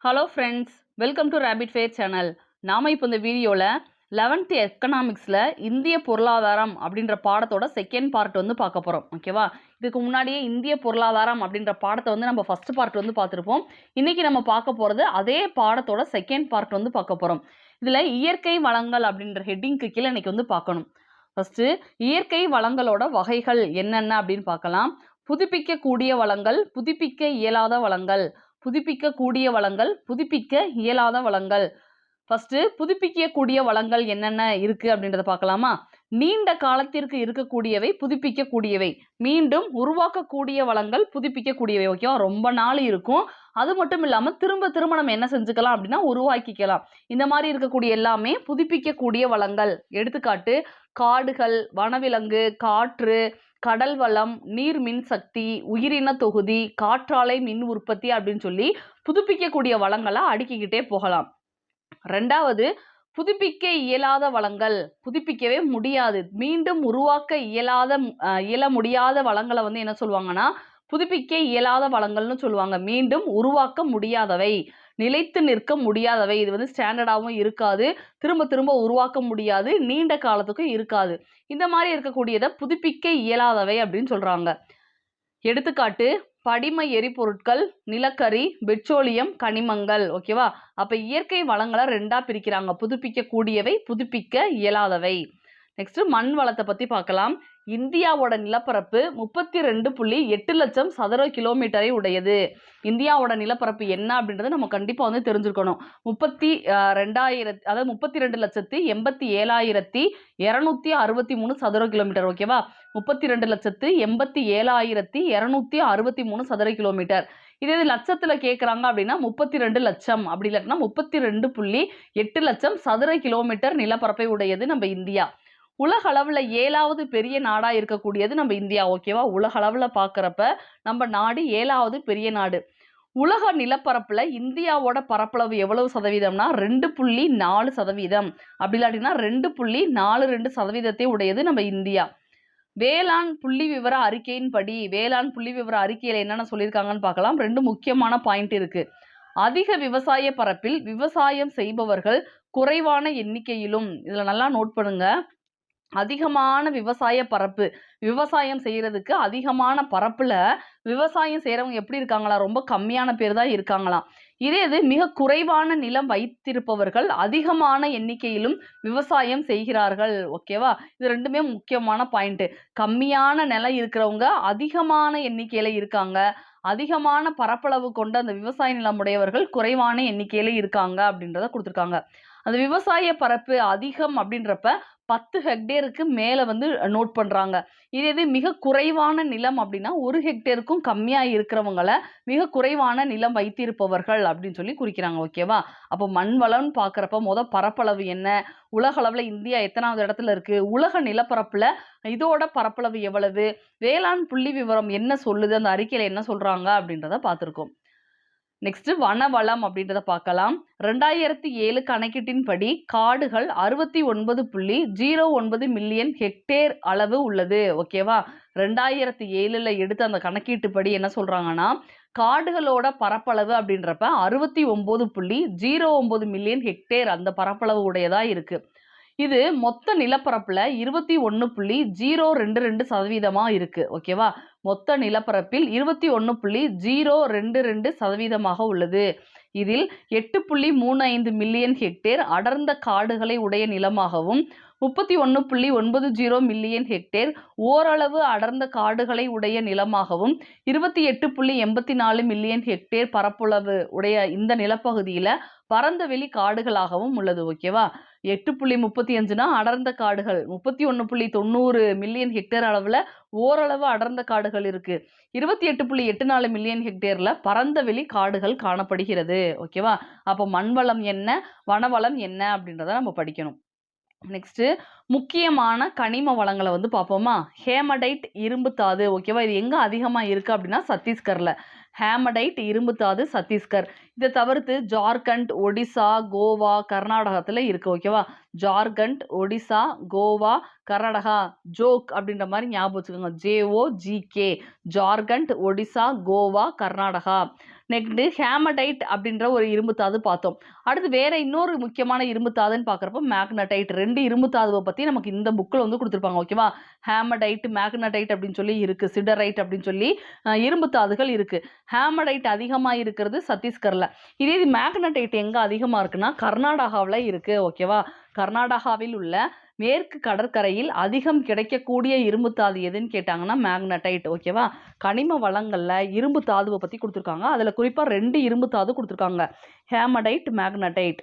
Hello friends, welcome to rapid fair channel. நாம் இப்போ இந்த வீடியோவில் 11th எக்கனாமிக்ஸில் இந்திய பொருளாதாரம் அப்படின்ற பாடத்தோட செகண்ட் பார்ட் வந்து பார்க்க போகிறோம். ஓகேவா? இதுக்கு முன்னாடியே இந்திய பொருளாதாரம் அப்படின்ற பாடத்தை வந்து நம்ம ஃபஸ்ட் பார்ட் வந்து பார்த்துருப்போம். இன்றைக்கி நம்ம பார்க்க போகிறது அதே பாடத்தோட செகண்ட் பார்ட் வந்து பார்க்க போகிறோம். இதில் இயற்கை வளங்கள் அப்படின்ற ஹெட்டிங்க்கு கீழே இன்றைக்கி வந்து பார்க்கணும். ஃபஸ்ட்டு இயற்கை வளங்களோட வகைகள் என்னென்ன அப்படின்னு பார்க்கலாம். புதுப்பிக்கக்கூடிய வளங்கள், புதுப்பிக்க இயலாத வளங்கள், புதுப்பிக்கக்கூடிய வளங்கள், புதுப்பிக்க இயலாத வளங்கள். ஃபர்ஸ்ட் புதுப்பிக்கக்கூடிய வளங்கள் என்னென்ன இருக்கு அப்படின்றத பார்க்கலாமா? நீண்ட காலத்திற்கு இருக்கக்கூடியவை புதுப்பிக்கக்கூடியவை, மீண்டும் உருவாக்கக்கூடிய வளங்கள் புதுப்பிக்கக்கூடியவை. ஓகேவா? ரொம்ப நாள் இருக்கும். அது மட்டும் இல்லாமல் திரும்ப திரும்ப நம்ம என்ன செஞ்சுக்கலாம் அப்படின்னா உருவாக்கிக்கலாம். இந்த மாதிரி இருக்கக்கூடிய எல்லாமே புதுப்பிக்கக்கூடிய வளங்கள். எடுத்துக்காட்டு காடுகள், வனவிலங்கு, காற்று, கடல் வளம், நீர் மின் சக்தி, உயிரின தொகுதி, காற்றாலை மின் உற்பத்தி அப்படின்னு சொல்லி புதுப்பிக்கக்கூடிய வளங்களை அடுக்கிக்கிட்டே போகலாம். ரெண்டாவது புதுப்பிக்க இயலாத வளங்கள், புதுப்பிக்கவே முடியாது, மீண்டும் உருவாக்க இயல முடியாத வளங்களை வந்து என்ன சொல்லுவாங்கன்னா புதுப்பிக்க இயலாத வளங்கள்னு சொல்லுவாங்க. மீண்டும் உருவாக்க முடியாதவை, நிலைத்து நிற்க முடியாதவை. இது வந்து ஸ்டாண்டர்டாகவும் இருக்காது, திரும்ப திரும்ப உருவாக்க முடியாது, நீண்ட காலத்துக்கும் இருக்காது. இந்த மாதிரி இருக்கக்கூடியதை புதுப்பிக்க இயலாதவை அப்படின்னு சொல்றாங்க. எடுத்துக்காட்டு படிம எரிபொருட்கள், நிலக்கரி, பெட்ரோலியம், கனிமங்கள். ஓகேவா? அப்ப இயற்கை வளங்களை ரெண்டா பிரிக்கிறாங்க, புதுப்பிக்க கூடியவை, புதுப்பிக்க இயலாதவை. நெக்ஸ்ட் மண் வளத்தை பத்தி பார்க்கலாம். இந்தியாவோட நிலப்பரப்பு 32.8 லட்சம் சதுர கிலோமீட்டரை உடையது. இந்தியாவோட நிலப்பரப்பு என்ன அப்படின்றத நம்ம கண்டிப்பா வந்து தெரிஞ்சுக்கணும். 32,87,263 சதுர கிலோமீட்டர். ஓகேவா? 32,87,263 சதுர கிலோமீட்டர். இதே லட்சத்துல கேட்குறாங்க அப்படின்னா 32 லட்சம், அப்படி இல்லாட்டினா 32.8 லட்சம் சதுர கிலோமீட்டர் நிலப்பரப்பை உடையது நம்ம இந்தியா. உலக அளவுல 7வது பெரிய நாடா இருக்கக்கூடியது நம்ம இந்தியா. ஓகேவா? உலக அளவுல பாக்குறப்ப நம்ம நாடு 7வது பெரிய நாடு. உலக நிலப்பரப்புல இந்தியாவோட பரப்பளவு எவ்வளவு சதவீதம்னா 2.4%. அப்படி இல்லாட்டினா 2.42% உடையது நம்ம இந்தியா. வேளாண் புள்ளி விவர அறிக்கையின்படி, வேளாண் புள்ளி விவர அறிக்கையில என்னென்ன சொல்லியிருக்காங்கன்னு பார்க்கலாம். 2 முக்கியமான பாயிண்ட் இருக்கு. அதிக விவசாய பரப்பில் விவசாயம் செய்பவர்கள் குறைவான எண்ணிக்கையிலும், இதுல நல்லா நோட் பண்ணுங்க, அதிகமான விவசாய பரப்பு, விவசாயம் செய்யறதுக்கு அதிகமான பரப்புல விவசாயம் செய்யறவங்க எப்படி இருக்காங்களா, ரொம்ப கம்மியான பேர் தான் இருக்காங்களாம். இதே இது மிக குறைவான நிலம் வைத்திருப்பவர்கள் அதிகமான எண்ணிக்கையிலும் விவசாயம் செய்கிறார்கள். ஓகேவா? இது ரெண்டுமே முக்கியமான பாயிண்ட். கம்மியான நிலம் இருக்கிறவங்க அதிகமான எண்ணிக்கையில இருக்காங்க, அதிகமான பரப்பளவு கொண்ட அந்த விவசாய நிலம் உடையவர்கள் குறைவான எண்ணிக்கையில இருக்காங்க அப்படின்றத கொடுத்துருக்காங்க. அந்த விவசாய பரப்பு அதிகம் அப்படின்றப்ப 10 ஹெக்டேருக்கு மேலே வந்து நோட் பண்ணுறாங்க. இது மிக குறைவான நிலம் அப்படின்னா 1 ஹெக்டேருக்கும் கம்மியாக இருக்கிறவங்கள மிக குறைவான நிலம் வைத்திருப்பவர்கள் அப்படின்னு சொல்லி குறிக்கிறாங்க. ஓகேவா? அப்போ மண் வளம்னு பார்க்குறப்ப பரப்பளவு என்ன, உலக அளவில் இந்தியா எத்தனாவது இடத்துல இருக்கு, உலக நிலப்பரப்புல இதோட பரப்பளவு எவ்வளவு, வேளாண் புள்ளி விவரம் என்ன சொல்லுது, அந்த அறிக்கையில என்ன சொல்றாங்க அப்படின்றத பார்த்துருக்கோம். நெக்ஸ்ட் வனவளம் அப்படின்றத பார்க்கலாம். 2007 கணக்கீட்டின்படி காடுகள் 69.09 மில்லியன் ஹெக்டேர் அளவு உள்ளது. ஓகேவா? 2007 எடுத்த அந்த கணக்கீட்டுப்படி என்ன சொல்றாங்கன்னா காடுகளோட பரப்பளவு அப்படின்றப்ப 69.09 மில்லியன் ஹெக்டேர் அந்த பரப்பளவு உடையதா இருக்கு. இது மொத்த நிலப்பரப்புல 21.022% இருக்கு. ஓகேவா? மொத்த நிலப்பரப்பில் 21.022% உள்ளது. இதில் 8.35 மில்லியன் ஹெக்டேர் அடர்ந்த காடுகளை உடைய நிலமாகவும், 31.90 மில்லியன் ஹெக்டேர் ஓரளவு அடர்ந்த காடுகளை உடைய நிலமாகவும், 28.84 மில்லியன் ஹெக்டேர் பரப்பளவு உடைய இந்த நிலப்பகுதியில பரந்தவெளி காடுகளாகவும் உள்ளது. ஓகேவா? 8.35னா அடர்ந்த காடுகள், 31.90 மில்லியன் ஹெக்டேர் அளவுல ஓரளவு அடர்ந்த காடுகள் இருக்கு, 28.84 மில்லியன் ஹெக்டேர்ல பரந்தவெளி காடுகள் காணப்படுகிறது. ஓகேவா? அப்போ மண்வளம் என்ன, வனவளம் என்ன அப்படின்றத நம்ம படிக்கணும். நெக்ஸ்ட் முக்கியமான கனிம வளங்களை வந்து பார்ப்போமா? ஹேமடைட் இரும்புத்தாது. ஓகேவா? இது எங்க அதிகமா இருக்கு அப்படின்னா சத்தீஸ்கர்ல. ஹேமடைட் இரும்புத்தாது சத்தீஸ்கர். இதை தவிர்த்து ஜார்க்கண்ட், ஒடிசா, கோவா, கர்நாடகத்துல இருக்கு. ஓகேவா? ஜார்க்கண்ட், ஒடிசா, கோவா, கர்நாடகா. ஜோக் அப்படின்ற மாதிரி ஞாபகம் வச்சுக்கோங்க. JOGK. Jharkhand, Odisha, Goa, Karnataka. Next haematite அப்படின்ற ஒரு இரும்புத்தாது பார்த்தோம். அடுத்து வேற இன்னொரு முக்கியமான இரும்புத்தாதுன்னு பார்க்குறப்போ மேக்னடைட். 2 இரும்புத்தாதுவை பற்றி நமக்கு இந்த புக்கில் வந்து கொடுத்துருப்பாங்க. ஓகேவா? ஹேமடைட், மேக்னடைட் அப்படின்னு சொல்லி இருக்கு. சிடரைட் அப்படின்னு சொல்லி இரும்புத்தாதுகள் இருக்கு. ஹேமடைட் அதிகமாக இருக்கிறது சத்தீஸ்கரில். இதே இது மேக்னடைட் எங்கே அதிகமாக இருக்குன்னா கர்நாடகாவில் இருக்கு. ஓகேவா? கர்நாடகாவில் உள்ள மேற்கு கடற்கரையில் அதிகம் கிடைக்கக்கூடிய இரும்புத்தாது எதுன்னு கேட்டாங்கன்னா மேக்னடைட். ஓகேவா? கனிம வளங்கள்ல இரும்பு தாதுவை பத்தி கொடுத்துருக்காங்க. அதுல குறிப்பா 2 இரும்பு தாது கொடுத்துருக்காங்க. Haematite, magnetite.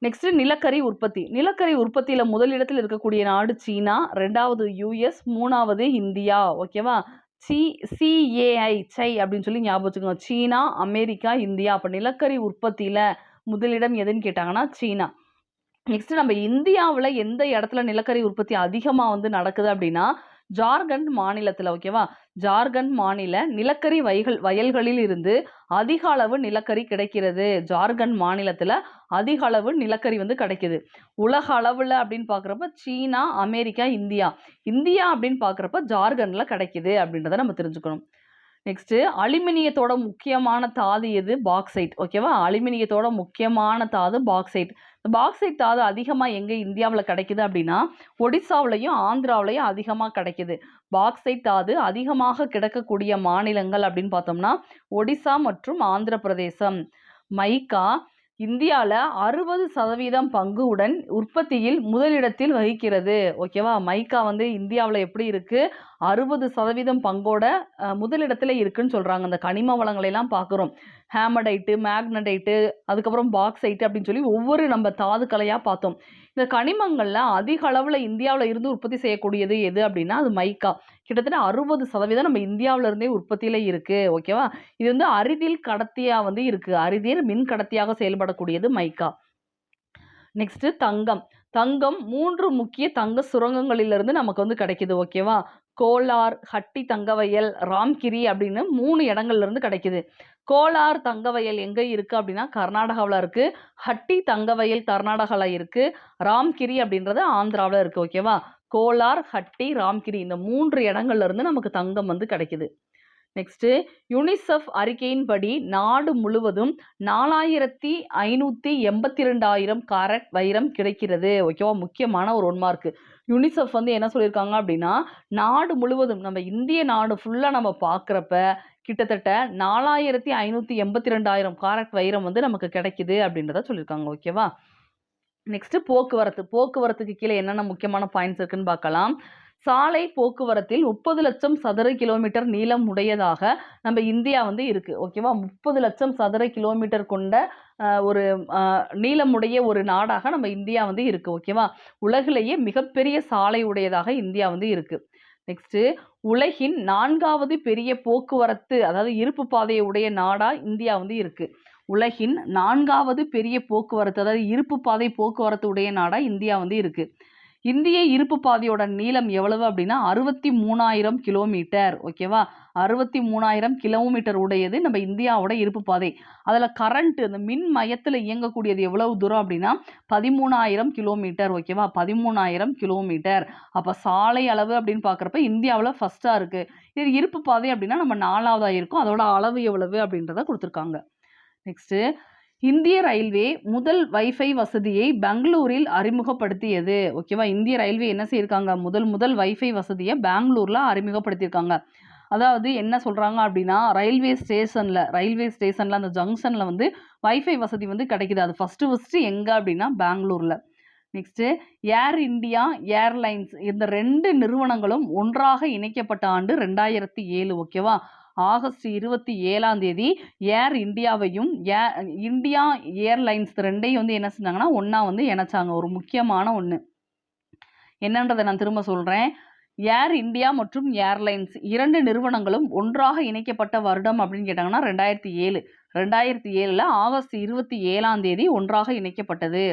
நெக்ஸ்ட் நிலக்கரி உற்பத்தி. நிலக்கரி உற்பத்தியில முதலிடத்தில் இருக்கக்கூடிய நாடு சீனா, 2வது யுஎஸ், 3வது இந்தியா. ஓகேவா? சிஏஐ சை அப்படின்னு சொல்லி ஞாபகம் வச்சுக்கோங்க. சீனா, அமெரிக்கா, இந்தியா. அப்ப நிலக்கரி உற்பத்தியில முதலிடம் எதுன்னு கேட்டாங்கன்னா சீனா. நெக்ஸ்ட் நம்ம இந்தியாவில் எந்த இடத்துல நிலக்கரி உற்பத்தி அதிகமாக வந்து நடக்குது அப்படின்னா ஜார்க்கண்ட் மாநிலத்தில். ஓகேவா? ஜார்க்கண்ட் மாநில நிலக்கரி வயல்களில் இருந்து அதிக அளவு நிலக்கரி கிடைக்கிறது. ஜார்க்கண்ட் மாநிலத்தில் அதிக அளவு நிலக்கரி வந்து கிடைக்குது. உலக அளவில் அப்படின்னு பார்க்குறப்ப சீனா, அமெரிக்கா, இந்தியா. இந்தியா அப்படின்னு பார்க்குறப்ப ஜார்க்கண்டில் கிடைக்குது அப்படின்றத நம்ம தெரிஞ்சுக்கணும். நெக்ஸ்ட் அலுமினியத்தோட முக்கியமான தாது எது? பாக்சைட். ஓகேவா? அலுமினியத்தோட முக்கியமான தாது பாக்சைட். இந்த பாக்சைட் தாது அதிகமாக எங்கே இந்தியாவில் கிடைக்குது அப்படின்னா ஒடிசாவிலையும் ஆந்திராவிலையும் அதிகமாக கிடைக்குது. பாக்சைட் தாது அதிகமாக கிடைக்கக்கூடிய மாநிலங்கள் அப்படின்னு பார்த்தோம்னா ஒடிசா மற்றும் ஆந்திர பிரதேசம். மைக்கா இந்தியாவில் 60% பங்குடன் உற்பத்தியில் முதலிடத்தில் வகிக்கிறது. ஓகேவா? மைக்கா வந்து இந்தியாவில் எப்படி இருக்கு? 60% பங்கோட முதலிடத்துல இருக்குன்னு சொல்றாங்க. அந்த கனிம வளங்களை எல்லாம் பார்க்குறோம். ஹேமடைட்டு, மேக்னடைட்டு, அதுக்கப்புறம் பாக்சைட்டு அப்படின்னு சொல்லி ஒவ்வொரு நம்ம தாதுக்களையா பார்த்தோம். இந்த கனிமங்கள்ல அதிக அளவுல இந்தியாவில் இருந்து உற்பத்தி செய்யக்கூடியது எது அப்படின்னா அது மைக்கா. கிட்டத்தட்ட 60% நம்ம இந்தியாவில இருந்தே உற்பத்தியில இருக்கு. ஓகேவா? இது வந்து அரிதில் கடத்தியா வந்து இருக்கு. அரிதில் மின் கடத்தியாக செயல்படக்கூடியது மைக்கா. நெக்ஸ்ட் தங்கம். தங்கம் 3 முக்கிய தங்க சுரங்கங்களிலிருந்து நமக்கு வந்து கிடைக்குது. ஓகேவா? கோலார், ஹட்டி தங்கவயல், ராம்கிரி அப்படின்னு 3 இடங்கள்ல இருந்து கிடைக்குது. கோலார் தங்கவயல் எங்க இருக்கு அப்படின்னா கர்நாடகாவில் இருக்கு. ஹட்டி தங்கவயல் கர்நாடகாவில் இருக்கு. ராம்கிரி அப்படின்றது ஆந்திராவில் இருக்கு. ஓகேவா? கோலார், ஹட்டி, ராம்கிரி இந்த 3 இடங்கள்ல இருந்து நமக்கு தங்கம் வந்து கிடைக்குது. நெக்ஸ்ட் யுனிசெஃப் அறிக்கையின்படி நாடு முழுவதும் 4582,000 கேரட் வைரம் கிடைக்கிறது. ஓகேவா? முக்கியமான ஒரு 1 மார்க். யுனிசெஃப் வந்து என்ன சொல்லியிருக்காங்க அப்படின்னா நாடு முழுவதும் நம்ம இந்திய நாடு ஃபுல்லாக நம்ம பார்க்குறப்ப கிட்டத்தட்ட 4582,000 கேரட் வைரம் வந்து நமக்கு கிடைக்குது அப்படின்றத சொல்லியிருக்காங்க. ஓகேவா? நெக்ஸ்ட் போக்குவரத்து. போக்குவரத்துக்கு கீழே என்னென்ன முக்கியமான பாயிண்ட்ஸ் இருக்குன்னு பார்க்கலாம். சாலை போக்குவரத்தில் 30 லட்சம் சதுர கிலோமீட்டர் நீளம் உடையதாக நம்ம இந்தியா வந்து இருக்கு. ஓகேவா? 30 லட்சம் சதுர கிலோமீட்டர் கொண்ட ஒரு நீளமுடைய ஒரு நாடாக நம்ம இந்தியா வந்து இருக்கு. ஓகேவா? உலகிலேயே மிகப்பெரிய சாலை உடையதாக இந்தியா வந்து இருக்கு. நெக்ஸ்ட் உலகின் 4வது பெரிய போக்குவரத்து அதாவது இருப்பு பாதையை உடைய நாடா இந்தியா வந்து இருக்கு. உலகின் 4வது பெரிய போக்குவரத்து அதாவது இருப்பு பாதை போக்குவரத்து உடைய நாடா இந்தியா வந்து இருக்கு. இந்திய இருப்பு பாதையோட நீளம் எவ்வளவு அப்படின்னா 63,000 கிலோமீட்டர். ஓகேவா? 63,000 கிலோமீட்டர் உடையது நம்ம இந்தியாவோட இருப்பு பாதை. அதில் கரண்ட் இந்த மின் மையத்தில் இயங்கக்கூடியது எவ்வளவு தூரம் அப்படின்னா 13,000 கிலோமீட்டர். ஓகேவா? 13,000 கிலோமீட்டர். அப்போ சாலை அளவு அப்படின்னு பார்க்குறப்ப இந்தியாவில் ஃபர்ஸ்ட்டாக இருக்குது. இது இருப்பு பாதை அப்படின்னா நம்ம 4வதாக இருக்கும். அதோட அளவு எவ்வளவு அப்படின்றத கொடுத்துருக்காங்க. நெக்ஸ்ட்டு இந்திய ரயில்வே முதல் வைஃபை வசதியை பெங்களூரில் அறிமுகப்படுத்தியது. ஓகேவா? இந்திய ரயில்வே என்ன செய்யிருக்காங்க? முதல் வைஃபை வசதியை பெங்களூரில் அறிமுகப்படுத்தியிருக்காங்க. அதாவது என்ன சொல்கிறாங்க அப்படின்னா ரயில்வே ஸ்டேஷனில் அந்த ஜங்ஷனில் வந்து வைஃபை வசதி வந்து கிடைக்குது. அது ஃபஸ்ட்டு எங்கே அப்படின்னா பெங்களூரில். நெக்ஸ்ட்டு ஏர் இந்தியா, ஏர்லைன்ஸ் இந்த 2 நிறுவனங்களும் ஒன்றாக இணைக்கப்பட்ட ஆண்டு 2007. ஓகேவா? ஆகஸ்ட் 27ஆம் தேதி ஏர் இந்தியாவையும் இந்தியா ஏர்லைன்ஸ் 2ஐயும் வந்து என்ன செஞ்சாங்கன்னா ஒன்றா வந்து இணைச்சாங்க. ஒரு முக்கியமான ஒன்று என்னன்றதை நான் திரும்ப சொல்கிறேன். ஏர் இந்தியா மற்றும் ஏர்லைன்ஸ் 2 நிறுவனங்களும் ஒன்றாக இணைக்கப்பட்ட வருடம் அப்படின்னு கேட்டாங்கன்னா 2007. 2007 ஆகஸ்ட் 27ஆம் தேதி ஒன்றாக இணைக்கப்பட்டது.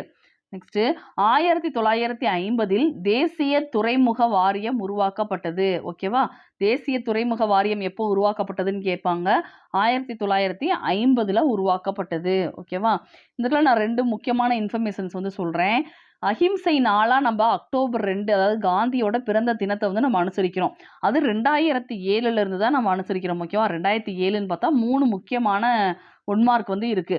நெக்ஸ்ட்டு 1950 தேசிய துறைமுக வாரியம் உருவாக்கப்பட்டது. ஓகேவா? தேசிய துறைமுக வாரியம் எப்போ உருவாக்கப்பட்டதுன்னு கேட்பாங்க. 1950 உருவாக்கப்பட்டது. ஓகேவா? இதில் நான் 2 முக்கியமான இன்ஃபர்மேஷன்ஸ் வந்து சொல்கிறேன். அஹிம்சை நாளா நம்ம அக்டோபர் 2 அதாவது காந்தியோட பிறந்த தினத்தை வந்து நம்ம அனுசரிக்கிறோம். அது 2007ல இருந்து தான் நம்ம அனுசரிக்கிறோம். ஓகேவா? 2007ன்னு பார்த்தா 3 முக்கியமான ஒன்மார்க் வந்து இருக்கு.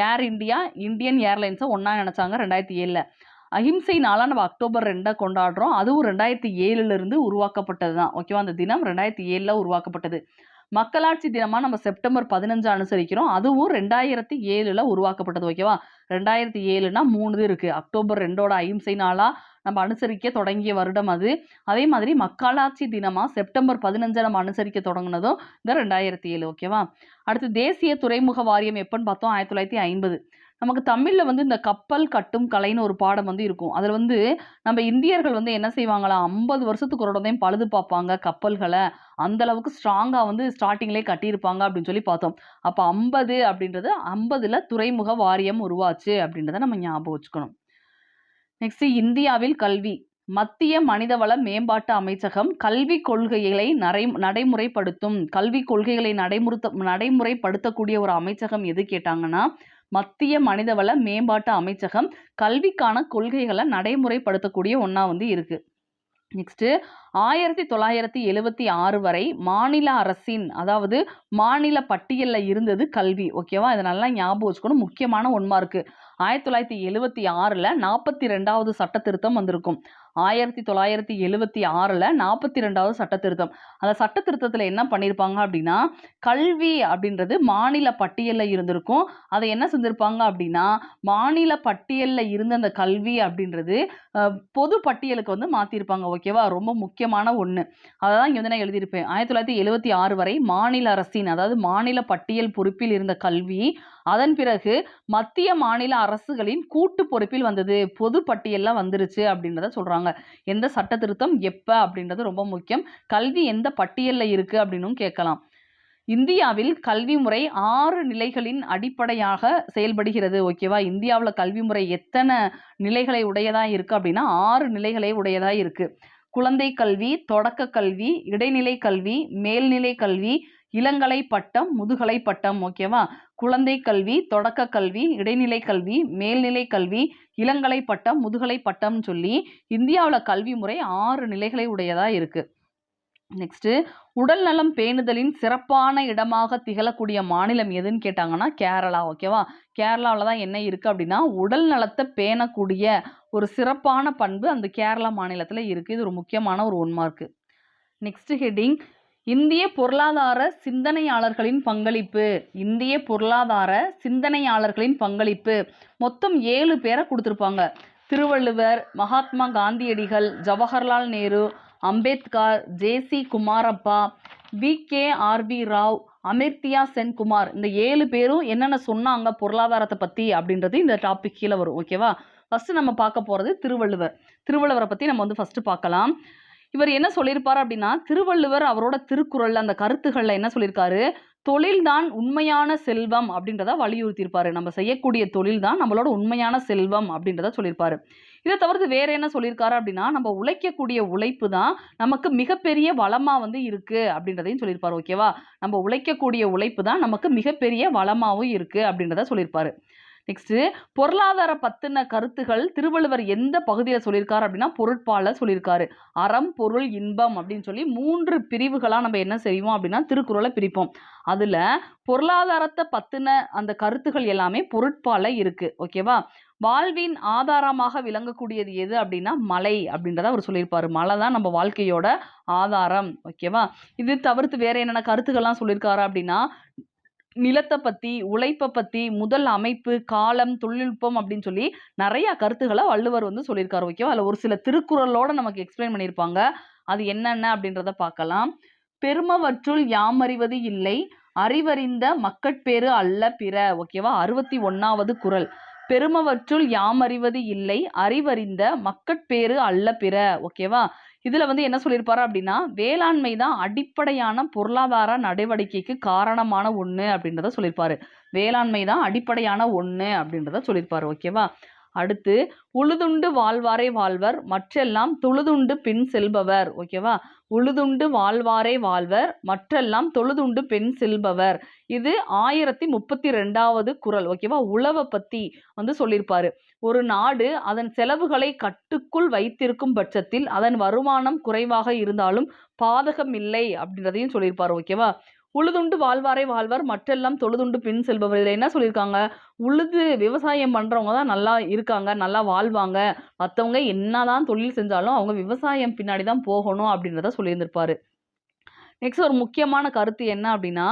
ஏர் இந்தியா, இந்தியன் ஏர்லைன்ஸை ஒண்ணா நினைச்சாங்க 2007ல. அஹிம்சை நாளா நம்ம அக்டோபர் 2 கொண்டாடுறோம். அதுவும் 2007ல இருந்து உருவாக்கப்பட்டது தான். ஓகேவா? அந்த தினம் 2007ல உருவாக்கப்பட்டது. மக்களாட்சி தினமா நம்ம செப்டம்பர் 15 அனுசரிக்கிறோம். அதுவும் 2007ல உருவாக்கப்பட்டது. ஓகேவா? 2007னா 3 இது இருக்கு. அக்டோபர் 2ஓட அஹிம்சை நாளா நம்ம அனுசரிக்க தொடங்கிய வருடம் அது. அதே மாதிரி மக்களாட்சி தினமா செப்டம்பர் 15 நம்ம அனுசரிக்க தொடங்குனதும் இந்த 2007. ஓகேவா? அடுத்து தேசிய துறைமுக வாரியம் எப்பன்னு பார்த்தோம் 1950. நமக்கு தமிழ்ல வந்து இந்த கப்பல் கட்டும் கலைன்னு ஒரு பாடம் வந்து இருக்கும். அதுல வந்து நம்ம இந்தியர்கள் வந்து என்ன செய்வாங்களாம் 50 வருஷத்துக்கு ஒரு தடவையும் பழுது பார்ப்பாங்க கப்பல்களை. அந்த அளவுக்கு ஸ்ட்ராங்கா வந்து ஸ்டார்டிங்லேயே கட்டியிருப்பாங்க அப்படின்னு சொல்லி பார்த்தோம். அப்போ 50 அப்படின்றது 50ல துறைமுக வாரியம் உருவாச்சு அப்படின்றத நம்ம ஞாபகம் வச்சுக்கணும். நெக்ஸ்ட் இந்தியாவில் கல்வி. மத்திய மனிதவள மேம்பாட்டு அமைச்சகம் கல்வி கொள்கைகளை நடைமுறைப்படுத்தும். கல்வி கொள்கைகளை நடைமுறைப்படுத்தக்கூடிய ஒரு அமைச்சகம் எது கேட்டாங்கன்னா மத்திய மனிதவள மேம்பாட்டு அமைச்சகம் கல்விக்கான கொள்கைகளை நடைமுறைப்படுத்தக்கூடிய ஒண்ணா வந்து இருக்கு. நெக்ஸ்ட் 1976 வரை மாநில அரசின் அதாவது மாநில பட்டியல்ல இருந்தது கல்வி. ஓகேவா? இதை நல்லா ஞாபகம் வச்சுக்கணும். முக்கியமான ஒன்மா இருக்கு. 1976ல 42வது சட்ட திருத்தம் வந்திருக்கும். 1976ல 42வது சட்ட திருத்தம். அந்த சட்ட திருத்தத்துல என்ன பண்ணியிருப்பாங்க அப்படின்னா கல்வி அப்படின்றது மாநில பட்டியல்ல இருந்திருக்கும். அதை என்ன செஞ்சிருப்பாங்க அப்படின்னா மாநில பட்டியல்ல இருந்த அந்த கல்வி அப்படின்றது பொது பட்டியலுக்கு வந்து மாத்திருப்பாங்க. ஓகேவா? ரொம்ப முக்கியமான ஒண்ணு. அதான் இங்க வந்து நான் எழுதியிருப்பேன். 1976 வரை மாநில அரசின் அதாவது மாநில பட்டியல் பொறுப்பில் இருந்த கல்வி அதன் பிறகு மத்திய மாநில அரசுகளின் கூட்டு பொறுப்பில் வந்தது. பொது பட்டியல்ல வந்துருச்சு அப்படின்றத சொல்றாங்க. எந்த சட்ட திருத்தம் எப்ப அப்படின்றது ரொம்ப முக்கியம். கல்வி எந்த பட்டியல்ல இருக்கு அப்படின்னும் கேட்கலாம். இந்தியாவில் கல்வி முறை 6 நிலைகளின் அடிப்படையாக செயல்படுகிறது. ஓகேவா? இந்தியாவுல கல்வி முறை எத்தனை நிலைகளை உடையதா இருக்கு அப்படின்னா 6 நிலைகளை உடையதா இருக்கு. குழந்தை கல்வி, தொடக்க கல்வி, இடைநிலை கல்வி, மேல்நிலை கல்வி, இளங்கலை பட்டம், முதுகலை பட்டம். ஓகேவா? குழந்தை கல்வி, தொடக்க கல்வி, இடைநிலை கல்வி, மேல்நிலை கல்வி, இளங்கலை பட்டம், முதுகலை பட்டம் சொல்லி இந்தியாவுல கல்வி முறை 6 நிலைகளை உடையதா இருக்கு. நெக்ஸ்ட் உடல் நலம் பேணுதலின் சிறப்பான இடமாக திகழக்கூடிய மாநிலம் எதுன்னு கேட்டாங்கன்னா கேரளா. ஓகேவா? கேரளாவில் தான் என்ன இருக்கு அப்படின்னா உடல் நலத்தை பேணக்கூடிய ஒரு சிறப்பான பண்பு அந்த கேரளா மாநிலத்தில் இருக்கு. இது ஒரு முக்கியமான ஒரு ஒன்மார்க்கு. நெக்ஸ்ட் ஹெட்டிங் இந்திய பொருளாதார சிந்தனையாளர்களின் பங்களிப்பு. இந்திய பொருளாதார சிந்தனையாளர்களின் பங்களிப்பு மொத்தம் 7 பேரை கொடுத்துருப்பாங்க. திருவள்ளுவர், மகாத்மா காந்தியடிகள், ஜவஹர்லால் நேரு, அம்பேத்கர், ஜே.சி. குமாரப்பா, வி.கே.ஆர்.பி. ராவ், அமிர்தியா சென் குமார். இந்த 7 பேரும் என்னென்ன சொன்னாங்க பொருளாதாரத்தை பத்தி அப்படின்றது இந்த டாபிக் கீழே வரும். ஓகேவா? ஃபர்ஸ்ட் நம்ம பார்க்க போறது திருவள்ளுவர். திருவள்ளுவரை பத்தி நம்ம வந்து ஃபர்ஸ்ட் பார்க்கலாம். இவர் என்ன சொல்லியிருப்பாரு அப்படின்னா திருவள்ளுவர் அவரோட திருக்குறள்ல அந்த கருத்துக்கள்ல என்ன சொல்லியிருக்காரு தொழில்தான் உண்மையான செல்வம் அப்படின்றத வலியுறுத்தியிருப்பாரு. நம்ம செய்யக்கூடிய தொழில் தான் நம்மளோட உண்மையான செல்வம் அப்படின்றத சொல்லியிருப்பாரு. இதை தவிர்த்து வேற என்ன சொல்லியிருக்காரு அப்படின்னா நம்ம உழைக்கக்கூடிய உழைப்பு தான் நமக்கு மிகப்பெரிய வளமா வந்து இருக்கு அப்படின்றதையும் சொல்லியிருப்பாரு. ஓகேவா? நம்ம உழைக்கக்கூடிய உழைப்பு தான் நமக்கு மிகப்பெரிய வளமாவும் இருக்கு அப்படின்றத சொல்லியிருப்பாரு. நெக்ஸ்ட் பொருளாதார பத்தின கருத்துகள் திருவள்ளுவர் எந்த பகுதியில் சொல்லியிருக்காரு அப்படின்னா பொருட்பால சொல்லியிருக்காரு. அறம், பொருள், இன்பம் அப்படின்னு சொல்லி 3 பிரிவுகளா நம்ம என்ன செய்வோம் அப்படின்னா திருக்குறளை பிரிப்போம். அதுல பொருளாதாரத்தை பத்தின அந்த கருத்துகள் எல்லாமே பொருட்பால இருக்கு. ஓகேவா? வாழ்வின் ஆதாரமாக விளங்கக்கூடியது எது அப்படின்னா மலை அப்படின்றத அவர் சொல்லியிருப்பாரு. மலை தான் நம்ம வாழ்க்கையோட ஆதாரம். ஓகேவா? இது தவிர்த்து வேற என்னென்ன கருத்துக்கள்லாம் சொல்லியிருக்காரு அப்படின்னா நிலத்தை பத்தி, உழைப்பை பத்தி, முதல் அமைப்பு, காலம், தொழில்நுட்பம் அப்படின்னு சொல்லி நிறைய கருத்துக்களை வள்ளுவர் வந்து சொல்லியிருக்காரு. ஓகேவா? அதில் ஒரு சில திருக்குறளோட நமக்கு எக்ஸ்பிளைன் பண்ணியிருப்பாங்க. அது என்னென்ன அப்படின்றத பார்க்கலாம். பெருமவற்றுள் யாமறிவது இல்லை அறிவறிந்த மக்கட்பேறு அல்ல பிற. ஓகேவா? 61வது குறள். பெருமவற்றுள் யாமறிவது இல்லை அறிவறிந்த மக்கட்பேறு அல்ல பிற. ஓகேவா? இதுல வந்து என்ன சொல்லியிருப்பாரு அப்படின்னா வேளாண்மை தான் அடிப்படையான பொருளாதார நடவடிக்கைக்கு காரணமான ஒண்ணு அப்படின்றத சொல்லியிருப்பாரு. வேளாண்மை தான் அடிப்படையான ஒண்ணு அப்படின்றத சொல்லியிருப்பாரு. ஓகேவா? அடுத்து உழுதுண்டு வாழ்வாரே வாழ்வர் மற்றெல்லாம் தொழுதுண்டு பின் செல்பவர். ஓகேவா, உழுதுண்டு வாழ்வாரே வாழ்வர் மற்றெல்லாம் தொழுதுண்டு பெண் செல்பவர். இது 1032வது குறள். ஓகேவா, உழவை பத்தி சொல்லியிருப்பாரு. ஒரு நாடு அதன் செலவுகளை கட்டுக்குள் வைத்திருக்கும் பட்சத்தில் அதன் வருமானம் குறைவாக இருந்தாலும் பாதகம் இல்லை அப்படின்றதையும் சொல்லியிருப்பாரு. ஓகேவா, உழுதுண்டு வாழ்வாரே வாழ்வார் மற்றெல்லாம் தொழுதுண்டு பின் செல்பவர். இதில் என்ன சொல்லியிருக்காங்க, உழுது விவசாயம் பண்ணுறவங்க தான் நல்லா இருக்காங்க, நல்லா வாழ்வாங்க, மற்றவங்க என்னதான் தொழில் செஞ்சாலும் அவங்க விவசாயம் பின்னாடி தான் போகணும் அப்படின்றத சொல்லியிருந்திருப்பாரு. நெக்ஸ்ட் ஒரு முக்கியமான கருத்து என்ன அப்படின்னா,